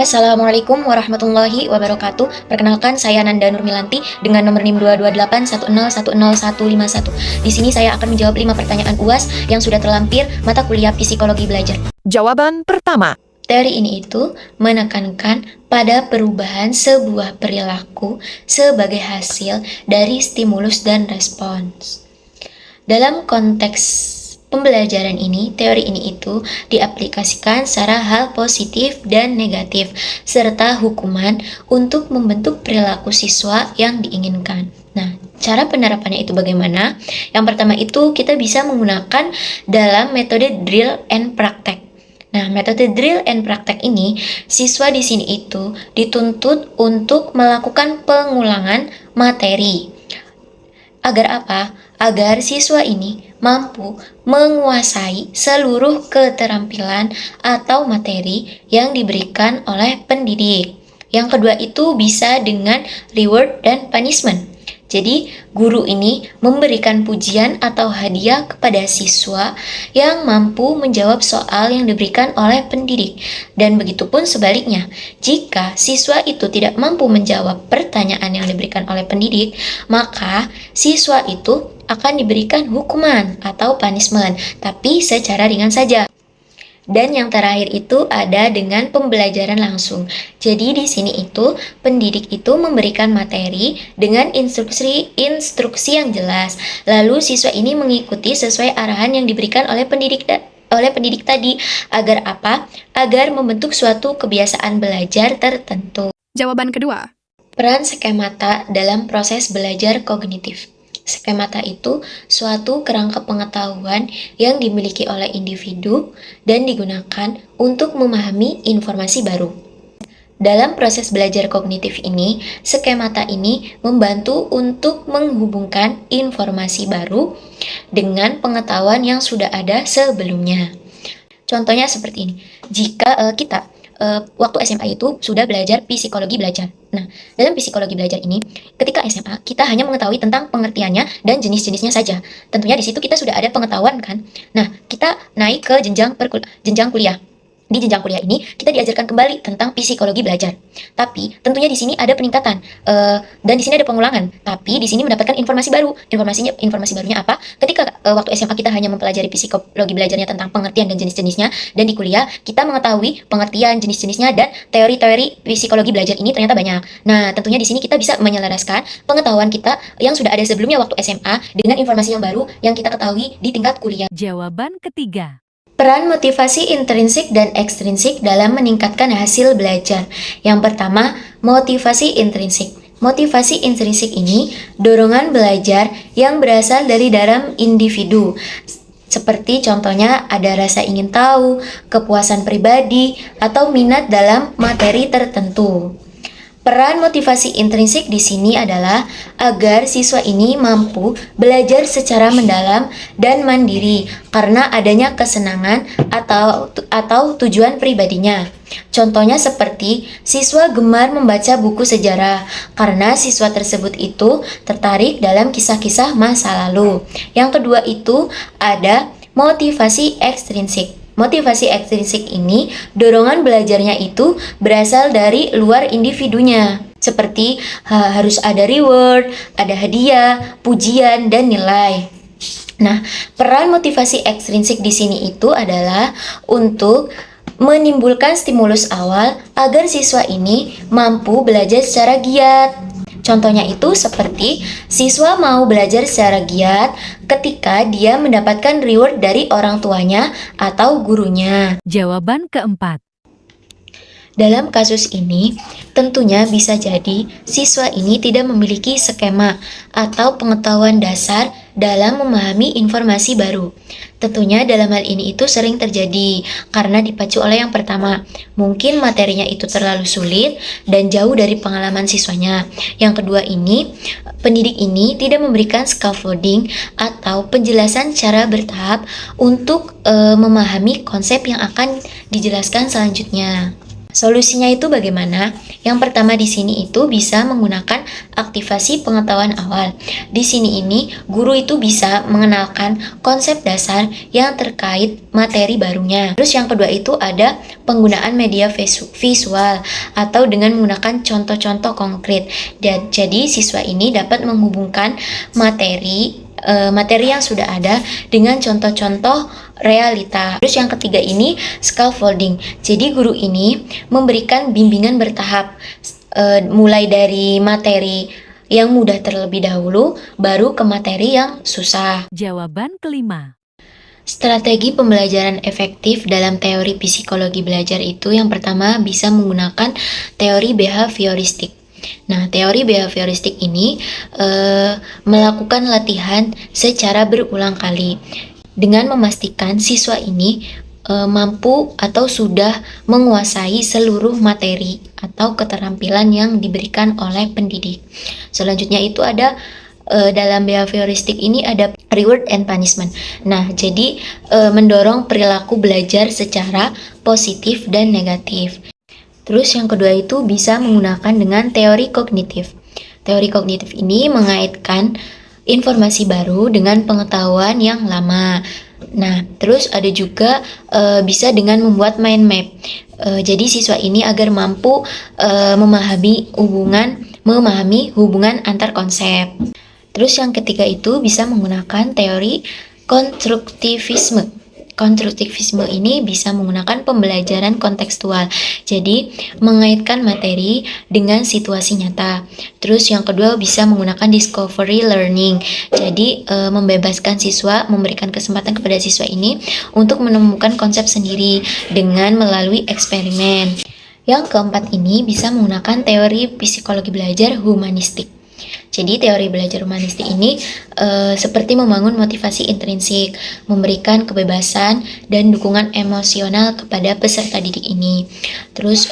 Assalamualaikum warahmatullahi wabarakatuh. Perkenalkan, saya Nanda Nurmilanti dengan nomor NIM 22810101151. Di sini saya akan menjawab 5 pertanyaan UAS yang sudah terlampir mata kuliah psikologi belajar. Jawaban pertama. Teori ini itu menekankan pada perubahan sebuah perilaku sebagai hasil dari stimulus dan respons. Dalam konteks pembelajaran ini, teori ini itu diaplikasikan secara hal positif dan negatif, serta hukuman untuk membentuk perilaku siswa yang diinginkan. Nah, cara penerapannya itu bagaimana? Yang pertama itu kita bisa menggunakan dalam metode drill and praktek. Nah, metode drill and praktek ini, siswa di sini itu dituntut untuk melakukan pengulangan materi. Agar apa? Agar siswa ini mampu menguasai seluruh keterampilan atau materi yang diberikan oleh pendidik. Yang kedua itu bisa dengan reward dan punishment. Jadi, guru ini memberikan pujian atau hadiah kepada siswa yang mampu menjawab soal yang diberikan oleh pendidik. Dan begitupun sebaliknya, jika siswa itu tidak mampu menjawab pertanyaan yang diberikan oleh pendidik, maka siswa itu akan diberikan hukuman atau punishment, tapi secara ringan saja. Dan yang terakhir itu ada dengan pembelajaran langsung. Jadi di sini itu pendidik itu memberikan materi dengan instruksi yang jelas. Lalu siswa ini mengikuti sesuai arahan yang diberikan oleh pendidik tadi. Agar apa? Agar membentuk suatu kebiasaan belajar tertentu. Jawaban kedua. Peran skemata dalam proses belajar kognitif. Skemata itu suatu kerangka pengetahuan yang dimiliki oleh individu dan digunakan untuk memahami informasi baru. Dalam proses belajar kognitif ini, skemata ini membantu untuk menghubungkan informasi baru dengan pengetahuan yang sudah ada sebelumnya. Contohnya seperti ini. Jika kita waktu SMA itu sudah belajar psikologi belajar. Nah, dalam psikologi belajar ini, ketika SMA kita hanya mengetahui tentang pengertiannya dan jenis-jenisnya saja. Tentunya di situ kita sudah ada pengetahuan kan. Nah, kita naik ke jenjang kuliah. Di jenjang kuliah ini kita diajarkan kembali tentang psikologi belajar. Tapi tentunya di sini ada peningkatan dan di sini ada pengulangan. Tapi di sini mendapatkan informasi baru. Informasi barunya apa? Ketika waktu SMA kita hanya mempelajari psikologi belajarnya tentang pengertian dan jenis-jenisnya, dan di kuliah kita mengetahui pengertian, jenis-jenisnya, dan teori-teori psikologi belajar ini ternyata banyak. Nah, tentunya di sini kita bisa menyelaraskan pengetahuan kita yang sudah ada sebelumnya waktu SMA dengan informasi yang baru yang kita ketahui di tingkat kuliah. Jawaban ketiga. Peran motivasi intrinsik dan ekstrinsik dalam meningkatkan hasil belajar. Yang pertama, motivasi intrinsik. Motivasi intrinsik ini dorongan belajar yang berasal dari dalam individu. Seperti contohnya ada rasa ingin tahu, kepuasan pribadi, atau minat dalam materi tertentu. Peran motivasi intrinsik di sini adalah agar siswa ini mampu belajar secara mendalam dan mandiri karena adanya kesenangan atau tujuan pribadinya. Contohnya seperti siswa gemar membaca buku sejarah karena siswa tersebut itu tertarik dalam kisah-kisah masa lalu. Yang kedua itu ada motivasi ekstrinsik. Motivasi ekstrinsik ini, dorongan belajarnya itu berasal dari luar individunya. Seperti harus ada reward, ada hadiah, pujian, dan nilai. Nah, peran motivasi ekstrinsik di sini itu adalah untuk menimbulkan stimulus awal agar siswa ini mampu belajar secara giat. Contohnya itu seperti siswa mau belajar secara giat ketika dia mendapatkan reward dari orang tuanya atau gurunya. Jawaban keempat. Dalam kasus ini, tentunya bisa jadi siswa ini tidak memiliki skema atau pengetahuan dasar dalam memahami informasi baru. Tentunya dalam hal ini itu sering terjadi karena dipacu oleh yang pertama, mungkin materinya itu terlalu sulit dan jauh dari pengalaman siswanya. Yang kedua ini, pendidik ini tidak memberikan scaffolding atau penjelasan cara bertahap untuk memahami konsep yang akan dijelaskan selanjutnya. Solusinya itu bagaimana? Yang pertama di sini itu bisa menggunakan aktivasi pengetahuan awal. Di sini ini guru itu bisa mengenalkan konsep dasar yang terkait materi barunya. Terus yang kedua itu ada penggunaan media visual atau dengan menggunakan contoh-contoh konkret. Jadi siswa ini dapat menghubungkan materi yang sudah ada dengan contoh-contoh realita. Terus yang ketiga ini scaffolding. Jadi guru ini memberikan bimbingan bertahap, mulai dari materi yang mudah terlebih dahulu, baru ke materi yang susah. Jawaban kelima. Strategi pembelajaran efektif dalam teori psikologi belajar itu yang pertama bisa menggunakan teori behavioristik. Nah, teori behavioristik ini melakukan latihan secara berulang kali dengan memastikan siswa ini mampu atau sudah menguasai seluruh materi atau keterampilan yang diberikan oleh pendidik. Selanjutnya itu ada dalam behavioristik ini ada reward and punishment. Nah, jadi mendorong perilaku belajar secara positif dan negatif. Terus yang kedua itu bisa menggunakan dengan teori kognitif. Teori kognitif ini mengaitkan informasi baru dengan pengetahuan yang lama. Nah, terus ada juga bisa dengan membuat mind map. Jadi siswa ini agar mampu memahami hubungan antar konsep. Terus yang ketiga itu bisa menggunakan teori konstruktivisme. Konstruktivisme ini bisa menggunakan pembelajaran kontekstual, jadi mengaitkan materi dengan situasi nyata. Terus yang kedua bisa menggunakan discovery learning, jadi membebaskan siswa, memberikan kesempatan kepada siswa ini untuk menemukan konsep sendiri dengan melalui eksperimen. Yang keempat ini bisa menggunakan teori psikologi belajar humanistik. Jadi teori belajar humanistik ini seperti membangun motivasi intrinsik, memberikan kebebasan dan dukungan emosional kepada peserta didik ini. Terus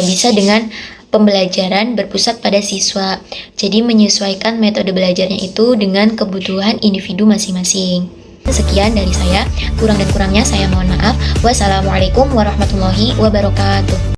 bisa dengan pembelajaran berpusat pada siswa, jadi menyesuaikan metode belajarnya itu dengan kebutuhan individu masing-masing. Sekian dari saya, kurang dan kurangnya saya mohon maaf. Wassalamualaikum warahmatullahi wabarakatuh.